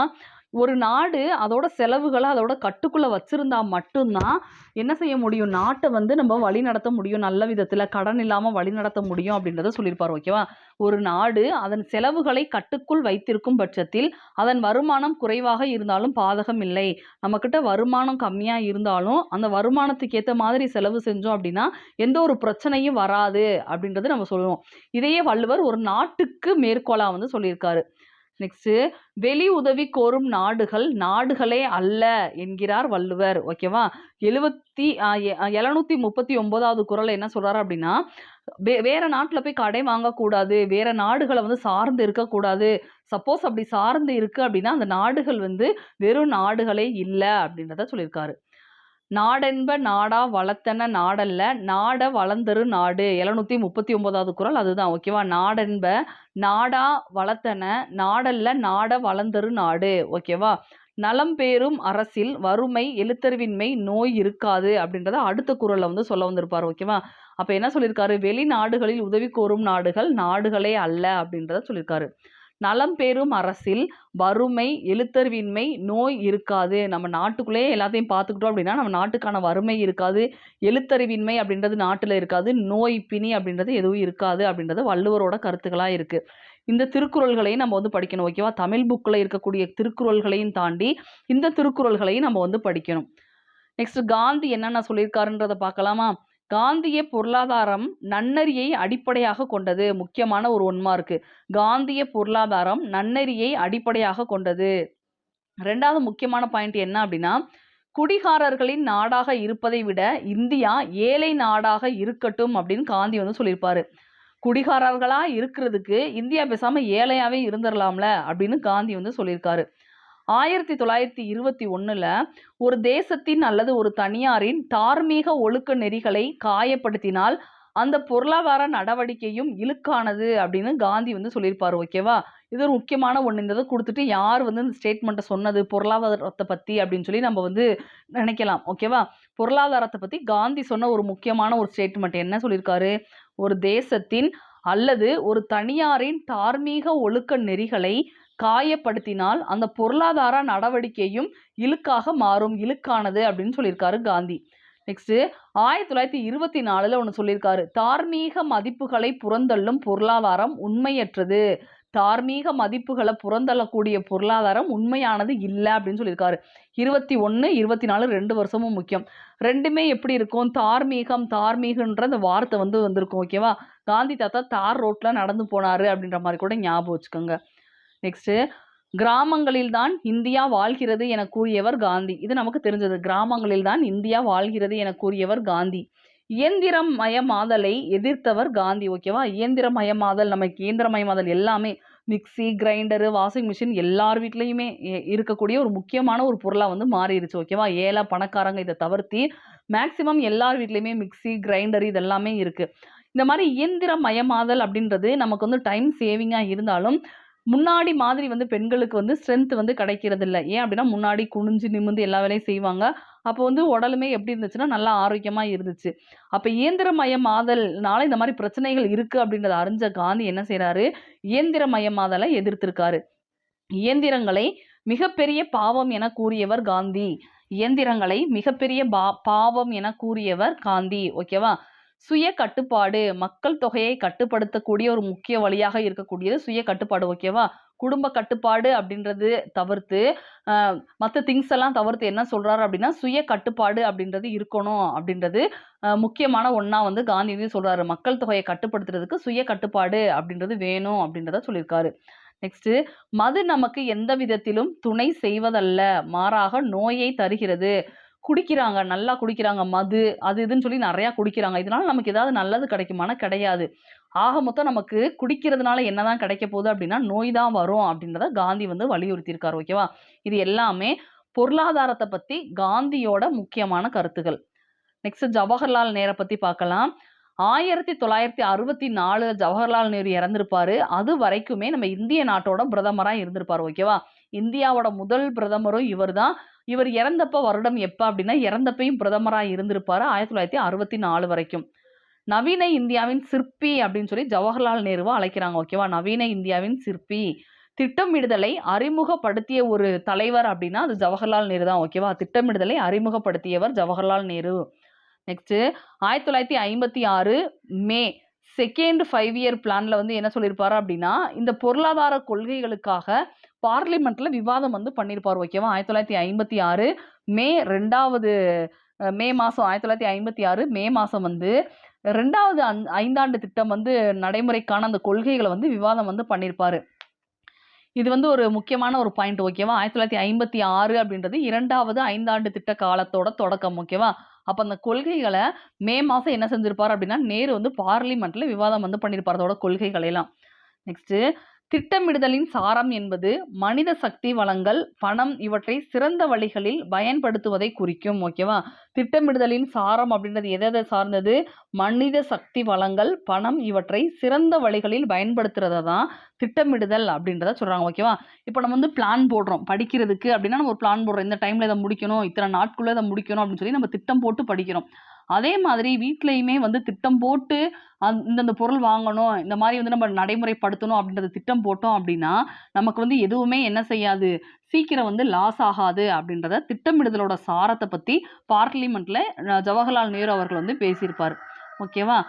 ஒரு நாடு அதோட செலவுகளை அதோட கட்டுக்குள்ள வச்சிருந்தா மட்டும்தான் என்ன செய்ய முடியும், நாட்டை நம்ம வழி நடத்த முடியும், நல்ல விதத்துல கடன் இல்லாம வழி நடத்த முடியும் அப்படின்றத சொல்லியிருப்பாரு. ஓகேவா, ஒரு நாடு அதன் செலவுகளை கட்டுக்குள் வைத்திருக்கும் பட்சத்தில் அதன் வருமானம் குறைவாக இருந்தாலும் பாதகம் இல்லை. நம்ம கிட்ட வருமானம் கம்மியா இருந்தாலும் அந்த வருமானத்துக்கு ஏற்ற மாதிரி செலவு செஞ்சோம் அப்படின்னா எந்த ஒரு பிரச்சனையும் வராது அப்படின்றது நம்ம சொல்லுவோம். இதையே வள்ளுவர் ஒரு நாட்டுக்கு மேற்கோளா சொல்லியிருக்காரு. நெக்ஸ்ட், வெளி உதவி கோரும் நாடுகள் நாடுகளே அல்ல என்கிறார் வள்ளுவர். ஓகேவா, 739வது குறள் என்ன சொல்றாரு அப்படின்னா, வேற நாட்டுல போய் கடை வாங்கக்கூடாது, வேற நாடுகளை சார்ந்து இருக்கக்கூடாது. சப்போஸ் அப்படி சார்ந்து இருக்கு அப்படின்னா அந்த நாடுகள் வெறும் நாடுகளே இல்லை அப்படின்றத சொல்லியிருக்காரு. நாடென்ப நாடா வளர்த்தன நாடல்ல நாட வளர்ந்தரு நாடு. 739வது குறள் அதுதான். ஓகேவா, நாடென்ப நாடா வளர்த்தன நாடல்ல நாட வளர்ந்தரு நாடு. ஓகேவா, நலம் பேரும் அரசில் வறுமை எழுத்தறிவின்மை நோய் இருக்காது அப்படின்றத அடுத்த குறள்ல சொல்ல வந்திருப்பாரு. ஓகேவா, அப்ப என்ன சொல்லியிருக்காரு, வெளிநாடுகளில் உதவி கோரும் நாடுகள் நாடுகளே அல்ல அப்படின்றத சொல்லியிருக்காரு. நலம் பேரும் அரசில் வறுமை எழுத்தறிவின்மை நோய் இருக்காது. நம்ம நாட்டுக்குள்ளேயே எல்லாத்தையும் பார்த்துக்கிட்டோம் அப்படின்னா நம்ம நாட்டுக்கான வறுமை இருக்காது, எழுத்தறிவின்மை அப்படின்றது நாட்டில் இருக்காது, நோய் பிணி அப்படின்றது எதுவும் இருக்காது அப்படின்றது வள்ளுவரோட கருத்துக்களாக இருக்கு. இந்த திருக்குறள்களையும் நம்ம படிக்கணும். ஓகேவா, தமிழ் புக்கில் இருக்கக்கூடிய திருக்குறள்களையும் தாண்டி இந்த திருக்குறள்களையும் நம்ம படிக்கணும். நெக்ஸ்ட், காந்தி என்னென்ன சொல்லியிருக்காருன்றதை பார்க்கலாமா. காந்திய பொருளாதாரம் நன்னெறியை அடிப்படையாக கொண்டது. முக்கியமான ஒரு ஒன்மா இருக்கு. காந்திய பொருளாதாரம் நன்னெறியை அடிப்படையாக கொண்டது. ரெண்டாவது முக்கியமான பாயிண்ட் என்ன அப்படின்னா, குடிகாரர்களின் நாடாக இருப்பதை விட இந்தியா ஏழை நாடாக இருக்கட்டும் அப்படின்னு காந்தி சொல்லியிருப்பாரு. குடிகாரர்களா இருக்கிறதுக்கு இந்தியா பேசாம ஏழையாவே இருந்துடலாம்ல அப்படின்னு காந்தி சொல்லியிருக்காரு. 1921ல் ஒரு தேசத்தின் அல்லது ஒரு தனியாரின் தார்மீக ஒழுக்க நெறிகளை காயப்படுத்தினால் அந்த பொருளாதார நடவடிக்கையும் இழுக்கானது அப்படின்னு காந்தி சொல்லியிருப்பாரு. ஓகேவா, இது ஒரு முக்கியமான ஒன்று. இந்த இதை கொடுத்துட்டு யார் இந்த ஸ்டேட்மெண்ட்டை சொன்னது பொருளாதாரத்தை பற்றி அப்படின்னு சொல்லி நம்ம நினைக்கலாம். ஓகேவா, பொருளாதாரத்தை பற்றி காந்தி சொன்ன ஒரு முக்கியமான ஒரு ஸ்டேட்மெண்ட் என்ன சொல்லியிருக்காரு, ஒரு தேசத்தின் அல்லது ஒரு தனியாரின் தார்மீக ஒழுக்க நெறிகளை காயப்படுத்தினால் அந்த பொருளாதார நடவடிக்கையும் இழுக்காக மாறும், இழுக்கானது அப்படின்னு சொல்லியிருக்காரு காந்தி. நெக்ஸ்ட், 1924ல் ஒன்று சொல்லியிருக்காரு, தார்மீக மதிப்புகளை புறந்தள்ளும் பொருளாதாரம் உண்மையற்றது. தார்மீக மதிப்புகளை புறந்தள்ளக்கூடிய பொருளாதாரம் உண்மையானது இல்லை அப்படின்னு சொல்லியிருக்காரு. 21, 24 2 வருஷமும் முக்கியம். ரெண்டுமே எப்படி இருக்கும், தார்மீகன்ற அந்த வார்த்தை வந்திருக்கும். ஓகேவா, காந்தி தாத்தா தார் ரோட்ல நடந்து போனாரு அப்படின்ற மாதிரி கூட ஞாபகம் வச்சுக்கோங்க. நெக்ஸ்ட், கிராமங்களில் தான் இந்தியா வாழ்கிறது என கூறியவர் காந்தி. இது நமக்கு தெரிஞ்சது. கிராமங்களில் தான் இந்தியா வாழ்கிறது என கூறியவர் காந்தி. இயந்திரமயமாதலை எதிர்த்தவர் காந்தி. ஓகேவா, இயந்திரமயமாதல், நமக்கு இயந்திரமயமாதல் எல்லாமே மிக்சி கிரைண்டரு வாஷிங் மிஷின் எல்லார் வீட்லையுமே இருக்கக்கூடிய ஒரு முக்கியமான ஒரு பொருளாக மாறிடுச்சு. ஓகேவா, ஏழை பணக்காரங்க இதை தவிர்த்து மேக்சிமம் எல்லார் வீட்லையுமே மிக்சி கிரைண்டர் இதெல்லாமே இருக்கு. இந்த மாதிரி இயந்திரமயமாதல் அப்படின்றது நமக்கு டைம் சேவிங்காக இருந்தாலும் முன்னாடி மாதிரி பெண்களுக்கு ஸ்ட்ரென்த் கிடைக்கிறது இல்லை. ஏன் அப்படின்னா முன்னாடி குனிஞ்சு நிமிந்து எல்லா வேலையும் செய்வாங்க. அப்போ உடலுமே எப்படி இருந்துச்சுன்னா நல்லா ஆரோக்கியமாக இருந்துச்சு. அப்போ இயந்திரமயமாதல்னால இந்த மாதிரி பிரச்சனைகள் இருக்குது அப்படின்றத அறிஞ்ச காந்தி என்ன செய்கிறாரு, இயந்திரமயமாதலை எதிர்த்திருக்காரு. இயந்திரங்களை மிகப்பெரிய பாவம் என கூறியவர் காந்தி. இயந்திரங்களை மிகப்பெரிய பாவம் என கூறியவர் காந்தி. ஓகேவா, சுய கட்டுப்பாடு, மக்கள் தொகையை கட்டுப்படுத்தக்கூடிய ஒரு முக்கிய வழியாக இருக்கக்கூடியது சுய கட்டுப்பாடு. ஓகேவா, குடும்ப கட்டுப்பாடு அப்படின்றது தவிர்த்து மற்ற திங்ஸ் எல்லாம் தவிர்த்து என்ன சொல்றாரு அப்படின்னா சுய கட்டுப்பாடு அப்படின்றது இருக்கணும் அப்படின்றது முக்கியமான ஒன்றா காந்தி சொல்றாரு. மக்கள் தொகையை கட்டுப்படுத்துறதுக்கு சுய கட்டுப்பாடு அப்படின்றது வேணும் அப்படின்றத சொல்லியிருக்காரு. நெக்ஸ்ட், மது நமக்கு எந்த விதத்திலும் துணை செய்வதல்ல, மாறாக நோயை தருகிறது. குடிக்கிறாங்க, நல்லா குடிக்கிறாங்க. மது, அது இதுன்னு சொல்லி நெறையா குடிக்கிறாங்க. இதனால நமக்கு ஏதாவது நல்லது கிடைக்குமான்னா கிடையாது. ஆக மொத்தம் நமக்கு குடிக்கிறதுனால என்னதான் கிடைக்க போகுது அப்டின்னா, நோய் தான் வரும் அப்டின்றத காந்தி வந்து வலியுறுத்தியிருக்காரு. ஓகேவா? இது எல்லாமே பொருளாதாரத்த பத்தி காந்தியோட முக்கியமான கருத்துக்கள். நெக்ஸ்ட் ஜவஹர்லால் நேர பத்தி பார்க்கலாம். 1964 ஜவஹர்லால் நேரு இறந்திருப்பாரு. அது வரைக்குமே நம்ம இந்திய நாட்டோட பிரதமரா இருந்திருப்பாரு. ஓகேவா? இந்தியாவோட முதல் பிரதமரும் இவர்தான். இவர் இறந்தப்ப வருடம் எப்ப அப்டின்னா, இறந்தப்பயும் பிரதமரா இருந்திருப்பாரு. 1964 வரைக்கும். நவீன இந்தியாவின் சிற்பி அப்படின்னு சொல்லி ஜவஹர்லால் நேருவ அழைக்கிறாங்க. ஓகேவா? நவீன இந்தியாவின் சிற்பி. திட்டமிடுதலை அறிமுகப்படுத்திய ஒரு தலைவர் அப்படின்னா, அது ஜவஹர்லால் நேரு தான். ஓகேவா? திட்டமிடுதலை அறிமுகப்படுத்தியவர் ஜவஹர்லால் நேரு. நெக்ஸ்ட்டு 1956 மே 2nd 5 இயர் பிளான்ல வந்து என்ன சொல்லியிருப்பாரு அப்படின்னா, இந்த பொருளாதார கொள்கைகளுக்காக பார்லிமென்ட்ல விவாதம் வந்து பண்ணியிருப்பாரு. ஓகேவா? 1956 மே 2வது மே மாசம் 1956 மே மாசம் வந்து 2வது ஐந்தாண்டு திட்டம் வந்து நடைமுறைக்கான அந்த கொள்கைகள வந்து விவாதம் வந்து பண்ணியிருப்பாரு. இது வந்து ஒரு முக்கியமான ஒரு பாயிண்ட். ஓகேவா? 1956 அப்படின்றது 2வது ஐந்தாண்டு திட்ட காலத்தோட தொடக்கம். ஓகேவா? அப்ப அந்த கொள்கைகள மே மாசம் என்ன செஞ்சிருப்பாரு அப்படின்னா, நேரு வந்து பார்லிமென்ட்ல விவாதம் வந்து பண்ணியிருப்பாரு. அதோட கொள்கைகளை எல்லாம். நெக்ஸ்ட்டு திட்டமிடுதலின் சாரம் என்பது மனித சக்தி வளங்கள், பணம் இவற்றை சிறந்த வழிகளில் பயன்படுத்துவதை குறிக்கும். ஓகேவா? திட்டமிடுதலின் சாரம் அப்படின்றது எத சார்ந்தது? மனித சக்தி வளங்கள், பணம் இவற்றை சிறந்த வழிகளில் பயன்படுத்துறத தான் திட்டமிடுதல் அப்படின்றத சொல்றாங்க. ஓகேவா? இப்ப நம்ம வந்து பிளான் போடுறோம். படிக்கிறதுக்கு அப்படின்னா நம்ம ஒரு பிளான் போடுறோம். இந்த டைம்ல இத முடிக்கணும், இத்தனை நாட்குள்ள இத முடிக்கணும் அப்படின்னு சொல்லி நம்ம திட்டம் போட்டு படிக்கிறோம். அதே மாதிரி வீட்லயுமே வந்து திட்டம் போட்டு இந்தந்த பொருள் வாங்கணும், இந்த மாரி வந்து நம்ம நடைமுறைப்படுத்தணும் அப்படின்றத திட்டம் போட்டோம் அப்படின்னா, நமக்கு வந்து எதுவுமே என்ன செய்யாது, சீக்கிரம் வந்து லாஸ் ஆகாது அப்படின்றத திட்டமிடுதலோட சாரத்த பத்தி பார்லிமென்ட்ல ஜவஹர்லால் நேரு அவர்கள் வந்து பேசியிருப்பாரு. ஓகேவா?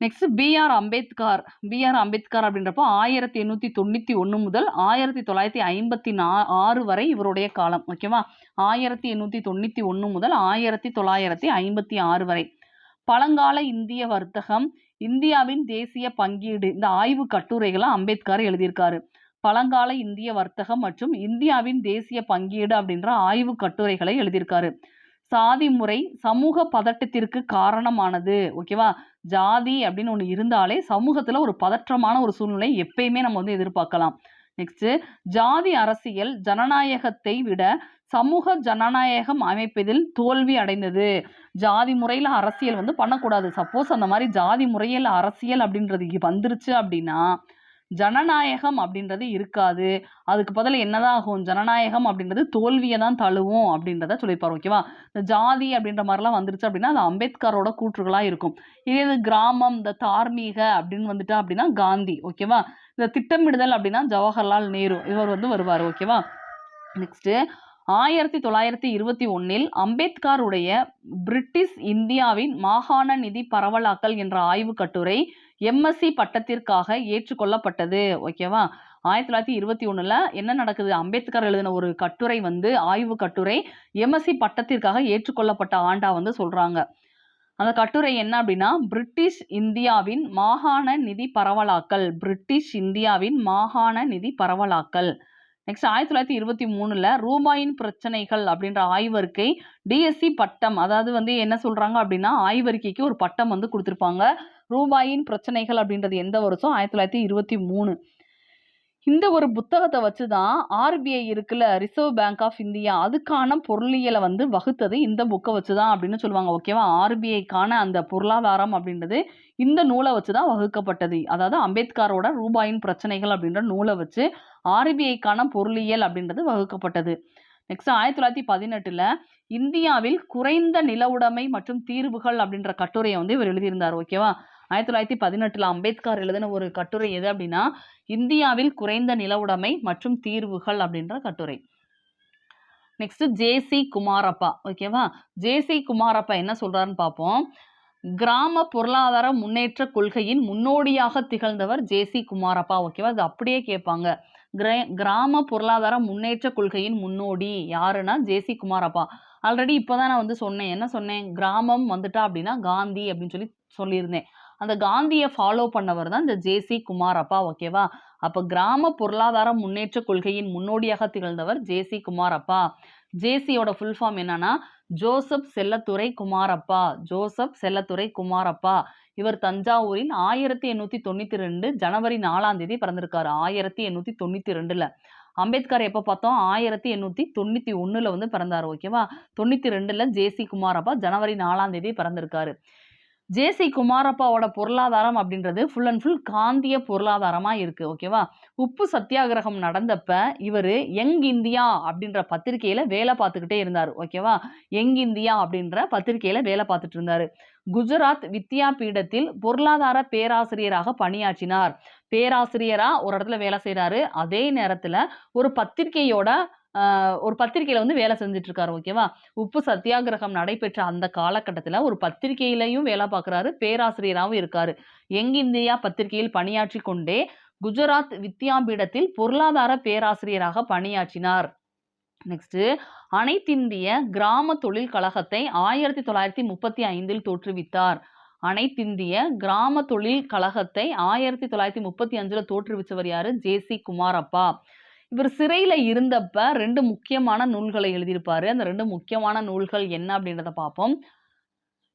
Next B.R.. Ambedkar. B.R.. Ambedkar அப்படின்றப்போ 1891 முதல் 1956 வரை இவருடைய காலம். ஓகேவா? 1891 முதல் 1956 வரை. பழங்கால இந்திய வர்த்தகம், இந்தியாவின் தேசிய பங்கீடு இந்த ஆய்வு கட்டுரைகளை அம்பேத்கர் எழுதியிருக்காரு. பழங்கால இந்திய வர்த்தகம் மற்றும் இந்தியாவின் தேசிய பங்கீடு அப்படின்ற ஆய்வு கட்டுரைகளை எழுதியிருக்காரு. சாதி முறை சமூக பதட்டத்திற்கு காரணமானது. ஓகேவா? ஜாதி அப்படின்னு ஒண்ணு இருந்தாலே சமூகத்துல ஒரு பதற்றமான ஒரு சூழ்நிலை எப்பயுமே நம்ம வந்து எதிர்பார்க்கலாம். நெக்ஸ்ட் ஜாதி அரசியல் ஜனநாயகத்தை விட சமூக ஜனநாயகம் அமைப்பதில் தோல்வி அடைந்தது. ஜாதி முறையில அரசியல் வந்து பண்ணக்கூடாது. சப்போஸ் அந்த மாதிரி ஜாதி முறையில அரசியல் அப்படின்றது வந்துருச்சு அப்படின்னா ஜனநாயகம் அப்படின்றது இருக்காது. அதுக்கு பதிலா என்னதான் ஆகும்? ஜனநாயகம் அப்படின்றது தோல்வியை தான் தழுவும் அப்படின்றத சொல்லியிருப்பாரு. ஓகேவா? இந்த ஜாதி அப்படின்ற மாதிரிலாம் வந்துருச்சு அப்படின்னா அது அம்பேத்கரோட கூற்றுகளா இருக்கும். இதே இது கிராமம், இந்த தார்மீக அப்படின்னு வந்துட்டா அப்படின்னா காந்தி. ஓகேவா? இந்த திட்டமிடுதல் அப்படின்னா ஜவஹர்லால் நேரு இவர் வந்து வருவார். ஓகேவா? நெக்ஸ்ட் 1921 அம்பேத்கருடைய பிரிட்டிஷ் இந்தியாவின் மாகாண நிதி பரவலாக்கல் என்ற ஆய்வு கட்டுரை எம்எஸ்சி பட்டத்திற்காக ஏற்றுக்கொள்ளப்பட்டது. ஓகேவா? 1921 என்ன நடக்குது? அம்பேத்கர் எழுதின ஒரு கட்டுரை வந்து ஆய்வு கட்டுரை எம்எஸ்சி பட்டத்திற்காக ஏற்றுக்கொள்ளப்பட்ட ஆண்டா வந்து சொல்றாங்க. அந்த கட்டுரை என்ன அப்படின்னா, பிரிட்டிஷ் இந்தியாவின் மாகாண நிதி பரவலாக்கல். பிரிட்டிஷ் இந்தியாவின் மாகாண நிதி பரவலாக்கல். நெக்ஸ்ட் 1923 ரூபாயின் பிரச்சனைகள் அப்படின்ற ஆய்வறிக்கை டிஎஸ்சி பட்டம். அதாவது வந்து என்ன சொல்றாங்க அப்படின்னா, ஆய்வறிக்கைக்கு ஒரு பட்டம் வந்து கொடுத்திருப்பாங்க. ரூபாயின் பிரச்சனைகள் அப்படின்றது எந்த வருஷம்? 1923. இந்த ஒரு புத்தகத்தை வச்சுதான் ஆர்பிஐ இருக்குல்ல, ரிசர்வ் பேங்க் ஆஃப் இந்தியா, அதுக்கான பொருளியலை வந்து வகுத்தது இந்த புக்கை வச்சுதான் அப்படின்னு சொல்லுவாங்க. ஓகேவா? ஆர்பிஐக்கான அந்த பொருளாதாரம் அப்படின்றது இந்த நூலை வச்சுதான் வகுக்கப்பட்டது. அதாவது அம்பேத்கரோட ரூபாயின் பிரச்சனைகள் அப்படின்ற நூலை வச்சு ஆர்பிஐக்கான பொருளியல் அப்படின்றது வகுக்கப்பட்டது. நெக்ஸ்ட் 1918 இந்தியாவில் குறைந்த நில உடைமை மற்றும் தீர்வுகள் அப்படின்ற கட்டுரையை வந்து இவர் எழுதியிருந்தார். ஓகேவா? 1918 அம்பேத்கர் எழுதின ஒரு கட்டுரை எது அப்படின்னா, இந்தியாவில் குறைந்த நில உடைமை மற்றும் தீர்வுகள் அப்படின்ற கட்டுரை. Next J.C.. குமாரப்பா. ஓகேவா? ஜே.சி. குமாரப்பா என்ன சொல்றாருன்னு பார்ப்போம். கிராம பொருளாதார முன்னேற்ற கொள்கையின் முன்னோடியாக திகழ்ந்தவர் ஜே.சி. குமாரப்பா. ஓகேவா? அது அப்படியே கேட்பாங்க. கிராம பொருளாதார முன்னேற்ற கொள்கையின் முன்னோடி யாருன்னா ஜே.சி. குமாரப்பா. ஆல்ரெடி இப்போதான் நான் வந்து சொன்னேன். என்ன சொன்னேன்? கிராமம் வந்துட்டா அப்படின்னா காந்தி அப்படின்னு சொல்லி சொல்லியிருந்தேன். அந்த காந்தியை ஃபாலோ பண்ணவர் தான் இந்த ஜே.சி. குமாரப்பா. ஓகேவா? அப்ப கிராம பொருளாதார முன்னேற்ற கொள்கையின் முன்னோடியாக திகழ்ந்தவர் ஜே.சி. குமாரப்பா. ஜேசியோட ஃபுல் ஃபார்ம் என்னன்னா ஜோசப் செல்லத்துரை குமாரப்பா. ஜோசப் செல்லத்துரை குமாரப்பா. இவர் தஞ்சாவூரில் 1892 ஜனவரி 4ஆம் தேதி பிறந்திருக்காரு. 1892ல. அம்பேத்கர் எப்போ பார்த்தோம்? 1891ல வந்து பிறந்தாரு. ஓகேவா? 92ல ஜேசி குமாரப்பா ஜனவரி 4ஆம் தேதி பிறந்திருக்காரு. ஜேசி குமாரப்பாவோட பொருளாதாரம் அப்படின்றது ஃபுல் அண்ட் ஃபுல் காந்திய பொருளாதாரமா இருக்கு. ஓகேவா? உப்பு சத்தியாகிரகம் நடந்தப்ப இவர் யங் இந்தியா அப்படின்ற பத்திரிகையில வேலை பார்த்துக்கிட்டே இருந்தார். ஓகேவா? யங் இந்தியா அப்படின்ற பத்திரிகையில வேலை பார்த்துட்டு இருந்தாரு. குஜராத் வித்யாபீடத்தில் பொருளாதார பேராசிரியராக பணியாற்றினார். பேராசிரியரா ஒரு இடத்துல வேலை செய்யறாரு. அதே நேரத்துல ஒரு பத்திரிகையில வந்து வேலை செஞ்சுட்டு இருக்காரு. ஓகேவா? உப்பு சத்தியாகிரகம் நடைபெற்ற அந்த காலகட்டத்துல ஒரு பத்திரிகையிலையும் வேலை பார்க்கறாரு, பேராசிரியராகவும் இருக்காரு. யங் இந்தியா பத்திரிகையில் பணியாற்றி கொண்டே குஜராத் வித்யாபீடத்தில் பொருளாதார பேராசிரியராக பணியாற்றினார். நெக்ஸ்ட், அனைத்திந்திய கிராம தொழில் கழகத்தை 1935ல் தோற்றுவித்தார். அனைத்திந்திய கிராம தொழில் கழகத்தை 1935ல தோற்றுவிச்சவர் யாரு? ஜேசி குமாரப்பா. இவர் சிறையில இருந்தப்ப 2 முக்கியமான நூல்களை எழுதியிருப்பாரு. அந்த 2 முக்கியமான நூல்கள் என்ன அப்படின்றத பார்ப்போம்.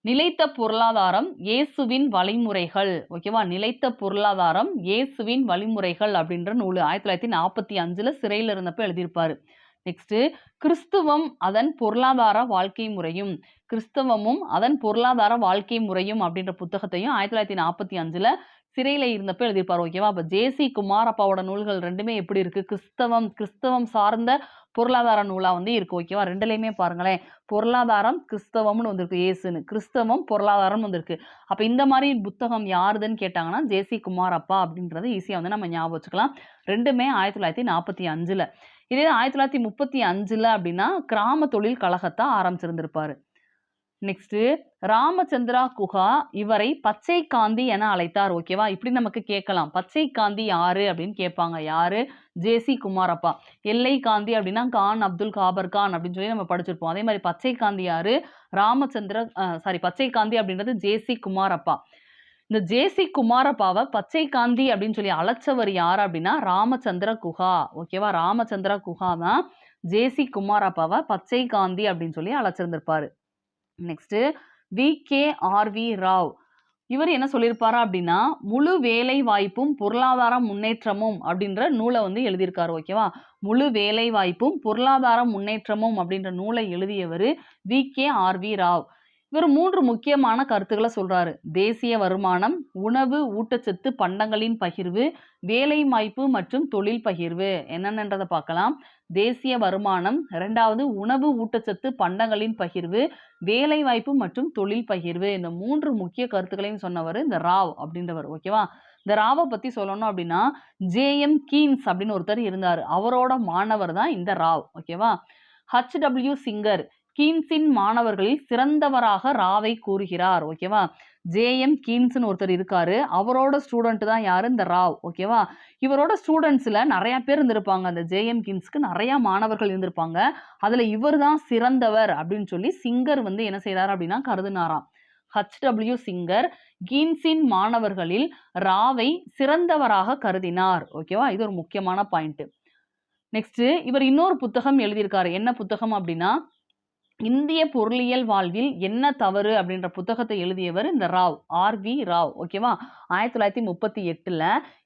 நிலைத்த பொருளாதாரம் இயேசுவின் வழிமுறைகள். ஓகேவா? நிலைத்த பொருளாதாரம் இயேசுவின் வழிமுறைகள் அப்படின்ற நூல் 1945ல சிறையில இருந்தப்ப எழுதியிருப்பாரு. நெக்ஸ்ட், கிறிஸ்துவம் அதன் பொருளாதார வாழ்க்கை முறையும். கிறிஸ்தவமும் அதன் பொருளாதார வாழ்க்கை முறையும் அப்படின்ற புத்தகத்தையும் 1945ல சிறையில இருந்தப்ப எழுதியிருப்பார். ஓகேவா? அப்ப ஜேசி குமாரப்பாவோட நூல்கள் 2மே எப்படி இருக்கு? கிறிஸ்தவம் சார்ந்த பொருளாதார நூலா வந்து இருக்கு. ஓகேவா? 2லையுமே பாருங்களேன், பொருளாதாரம் கிறிஸ்தவம்னு வந்திருக்கு, இயேசுன்னு. கிறிஸ்தவம் பொருளாதாரம் வந்திருக்கு. அப்ப இந்த மாதிரி புத்தகம் யாருதுன்னு கேட்டாங்கன்னா ஜேசி குமாரப்பா அப்படின்றது ஈஸியா வந்து நம்ம ஞாபகம் வச்சுக்கலாம். 2மே 1945ல. இதே 1935ல அப்படின்னா கிராம தொழில் கழகத்தை ஆரம்பிச்சிருந்திருப்பாரு. நெக்ஸ்ட், ராமச்சந்திரா குஹா இவரை பச்சை காந்தி என அழைத்தார். ஓகேவா? இப்படி நமக்கு கேட்கலாம். பச்சை காந்தி யாரு அப்படின்னு கேட்பாங்க. யாரு? ஜேசி குமாரப்பா. எல்லை காந்தி அப்படின்னா கான் அப்துல் காபர் கான் அப்படின்னு சொல்லி நம்ம படிச்சிருப்போம். அதே மாதிரி பச்சை காந்தி யாரு? பச்சை காந்தி அப்படின்றது ஜேசி குமாரப்பா. இந்த ஜேசி குமாரப்பாவை பச்சை காந்தி அப்படின்னு சொல்லி அழைச்சவர் யார் அப்படின்னா ராமச்சந்திர குஹா. ஓகேவா? ராமச்சந்திர குஹா தான் ஜேசி குமாரப்பாவை பச்சை காந்தி அப்படின்னு சொல்லி அழைச்சிருந்திருப்பாரு. Next, VKRV Rao. இவர் என்ன சொல்லியிருப்பாரா அப்படின்னா முழு வேலை வாய்ப்பும் பொருளாதார முன்னேற்றமும் அப்படின்ற நூலை வந்து எழுதியிருக்காரு. ஓகேவா? முழு வேலை வாய்ப்பும் பொருளாதார முன்னேற்றமும் அப்படின்ற நூலை எழுதியவர் VKRV ராவ். இவர் 3 முக்கியமான கருத்துக்களை சொல்றாரு. தேசிய வருமானம், உணவு ஊட்டச்சத்து பண்டங்களின் பகிர்வு, வேலை வாய்ப்பு மற்றும் தொழில் பகிர்வு. என்னென்னன்றதை பார்க்கலாம். தேசிய வருமானம், 2வது உணவு ஊட்டச்சத்து பண்டங்களின் பகிர்வு, வேலை வாய்ப்பு மற்றும் தொழில் பகிர்வு. இந்த 3 முக்கிய கருத்துக்களையும் சொன்னவர் இந்த ராவ் அப்படின்றவர். ஓகேவா? இந்த ராவை பத்தி சொல்லணும் அப்படின்னா JM கீன்ஸ் அப்படின்னு ஒருத்தர் இருந்தார். அவரோட மாணவர் தான் இந்த ராவ். ஓகேவா? HW சிங்கர் கீன்ஸின் மாணவர்களில் சிறந்தவராக ராவை கூறுகிறார். ஓகேவா? JM கீன்ஸ்னு ஒருத்தர் இருக்காரு. அவரோட ஸ்டூடெண்ட் தான் யாரு? இந்த ராவ். ஓகேவா? இவரோட ஸ்டூடெண்ட்ஸ்ல நிறைய பேர் இருந்திருப்பாங்க. அந்த JM கீன்ஸ்க்கு நிறைய மாணவர்கள் இருந்திருப்பாங்க. அதுல இவர் தான் சிறந்தவர் அப்படின்னு சொல்லி சிங்கர் வந்து என்ன செய்யறாரு அப்படின்னா கருதுனாராம். HW சிங்கர் கீன்ஸின் மாணவர்களில் ராவை சிறந்தவராக கருதினார். ஓகேவா? இது ஒரு முக்கியமான பாயிண்ட். நெக்ஸ்ட், இவர் இன்னொரு புத்தகம் எழுதியிருக்காரு. என்ன புத்தகம் அப்படின்னா இந்திய பொருளியல் வாழ்வில் என்ன தவறு அப்படின்ற புத்தகத்தை எழுதியவர் இந்த ராவ். RV ராவ். ஓகேவா? 1938ல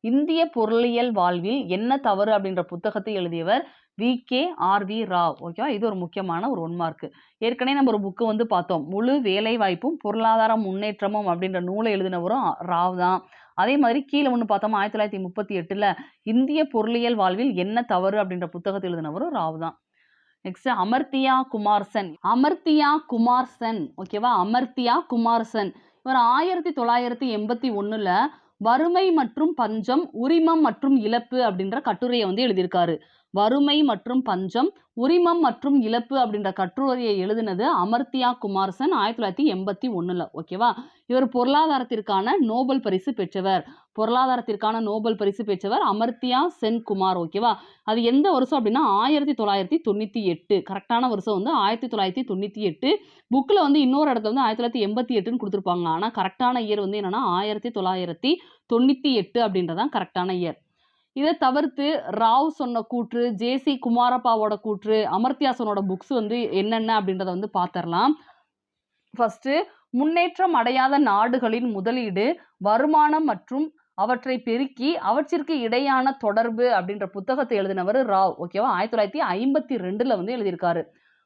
இந்திய பொருளியல் வாழ்வில் என்ன தவறு அப்படின்ற புத்தகத்தை எழுதியவர் VKRV ராவ். ஓகேவா? இது ஒரு முக்கியமான ஒரு 1 மார்க். ஏற்கனவே நம்ம ஒரு புக்கு வந்து பார்த்தோம். முழு வேலை வாய்ப்பும் பொருளாதார முன்னேற்றமும் அப்படின்ற நூலை எழுதினவரும் ராவ் தான். அதே மாதிரி கீழே ஒன்று பார்த்தோம் 1938ல இந்திய பொருளியல் வாழ்வில் என்ன தவறு அப்படின்ற புத்தகத்தை எழுதினவரும் ராவ் தான். நெக்ஸ்ட், அமர்த்தியா குமார்சன். ஓகேவா? அமர்த்தியா குமார்சன். இவர் 1981ல வறுமை மற்றும் பஞ்சம், உரிமம் மற்றும் இழப்பு அப்படின்ற கட்டுரையை வந்து எழுதியிருக்காரு. வறுமை மற்றும் பஞ்சம், உரிமம் மற்றும் இழப்பு அப்படின்ற கட்டுரையை எழுதினது அமர்த்தியா குமார்சன் 1981ல. ஓகேவா? இவர் பொருளாதாரத்திற்கான நோபல் பரிசு பெற்றவர். அமர்த்தியா சென் குமார். ஓகேவா? அது எந்த வருஷம் அப்படின்னா 1998. கரெக்டான வருஷம் வந்து 1998. புக்கில் வந்து இன்னொரு இடத்துல வந்து 1988ன்னு கொடுத்துருப்பாங்க. ஆனால் கரெக்டான இயர் வந்து என்னன்னா 1998 அப்படின்றதான் கரெக்டான இயர். இதை தவிர்த்து ராவ் சொன்ன கூற்று, ஜே.சி. குமாரப்பாவோட கூற்று, அமர்த்தியாசனோட புக்ஸ் வந்து என்னென்ன அப்படின்றத வந்து பார்த்துடலாம். ஃபர்ஸ்ட், முன்னேற்றம் அடையாத நாடுகளின் முதலீடு, வருமானம் மற்றும் அவற்றை பெருக்கி அவற்றிற்கு இடையான தொடர்பு அப்படின்ற புத்தகத்தை எழுதினவர் ராவ். ஓகேவா, 1952 வந்து எழுதியிருக்காரு.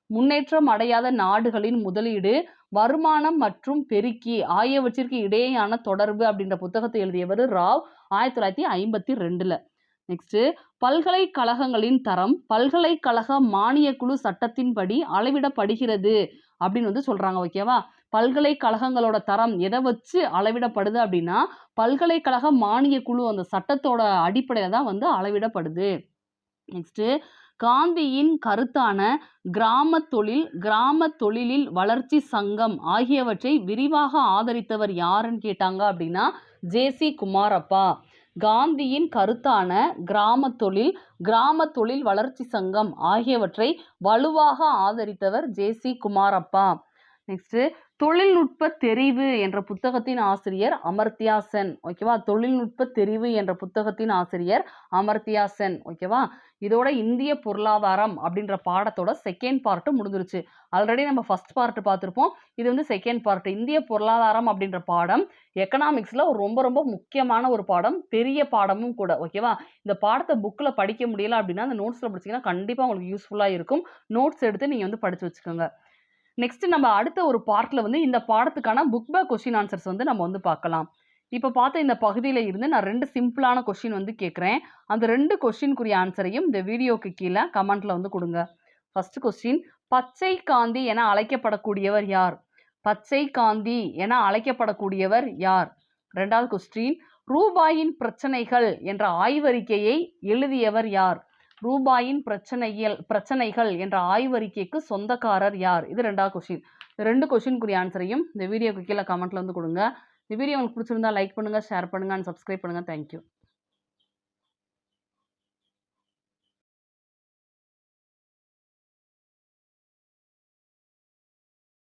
முன்னேற்றம் அடையாத நாடுகளின் முதலீடு, வருமானம் மற்றும் பெருக்கி ஆகியவற்றிற்கு இடையேயான தொடர்பு அப்படின்ற புத்தகத்தை எழுதியவர் ராவ் 1952. நெக்ஸ்ட், பல்கலைக்கழகங்களின் தரம் பல்கலைக்கழக மானியக்குழு சட்டத்தின்படி அளவிடப்படுகிறது அப்படின்னு வந்து சொல்றாங்க. ஓகேவா, பல்கலைக்கழகங்களோட தரம் எதை வச்சு அளவிடப்படுது அப்படின்னா பல்கலைக்கழக மானியக்குழு அந்த சட்டத்தோட அடிப்படையில தான் வந்து அளவிடப்படுது. நெக்ஸ்ட், காந்தியின் கருத்தான கிராம தொழிலில் வளர்ச்சி சங்கம் ஆகியவற்றை விரிவாக ஆதரித்தவர் யாருன்னு கேட்டாங்க அப்படின்னா ஜே.சி. குமாரப்பா. காந்தியின் கருத்தான கிராம தொழில் வளர்ச்சி சங்கம் ஆகியவற்றை வலுவாக ஆதரித்தவர் ஜே.சி. குமாரப்பா. நெக்ஸ்ட், தொழில்நுட்ப தெரிவு என்ற புத்தகத்தின் ஆசிரியர் அமர்த்தியா சென். ஓகேவா, தொழில்நுட்ப தெரிவு என்ற புத்தகத்தின் ஆசிரியர் அமர்த்தியா சென். ஓகேவா, இதோட இந்திய பொருளாதாரம் அப்படின்ற பாடத்தோட செகண்ட் பார்ட் முடிஞ்சிருச்சு. ஆல்ரெடி நம்ம ஃபர்ஸ்ட் பார்ட் பார்த்துருப்போம். இது வந்து செகண்ட் பார்ட். இந்திய பொருளாதாரம் அப்படின்ற பாடம் எக்கனாமிக்ஸ்ல ஒரு ரொம்ப ரொம்ப முக்கியமான ஒரு பாடம், பெரிய பாடமும் கூட. ஓகேவா, இந்த பாடத்தை புக்கில் படிக்க முடியல அப்படின்னா அந்த நோட்ஸில் படிச்சிங்கன்னா கண்டிப்பாக உங்களுக்கு யூஸ்ஃபுல்லாக இருக்கும். நோட்ஸ் எடுத்து நீங்கள் வந்து படித்து வச்சுக்கோங்க. நெக்ஸ்ட், நம்ம அடுத்த ஒரு பார்ட்ல வந்து இந்த பாடத்துக்கான புக் பேக் கொஸ்டின் ஆன்சர்ஸ் வந்து நம்ம வந்து பார்க்கலாம். இப்போ பார்த்த இந்த பகுதியில் இருந்து நான் 2 சிம்பிளான கொஸ்டின் வந்து கேட்குறேன். அந்த 2 கொஸ்டினுக்குரிய ஆன்சரையும் இந்த வீடியோக்கு கீழே கமெண்ட்ல வந்து கொடுங்க. ஃபர்ஸ்ட் கொஸ்டின், பச்சை காந்தி என அழைக்கப்படக்கூடியவர் யார்? பச்சை காந்தி என அழைக்கப்படக்கூடியவர் யார்? ரெண்டாவது கொஸ்டின், ரூபாயின் பிரச்சனைகள் என்ற ஆய்வறிக்கையை எழுதியவர் யார்? ரூபாயின் பிரச்சனைகள் என்ற ஆய்வறிக்கைக்கு சொந்தக்காரர் யார்? இது ரெண்டாவது கொஸ்டின். இந்த 2 கொஸ்டினுக்குரிய ஆன்சரையும் இந்த வீடியோக்கு கீழே கமெண்ட்ல வந்து கொடுங்க. இந்த வீடியோ உங்களுக்கு பிடிச்சிருந்தா லைக் பண்ணுங்க, ஷேர் பண்ணுங்க அண்ட் சப்ஸ்கிரைப் பண்ணுங்க. தேங்க்யூ.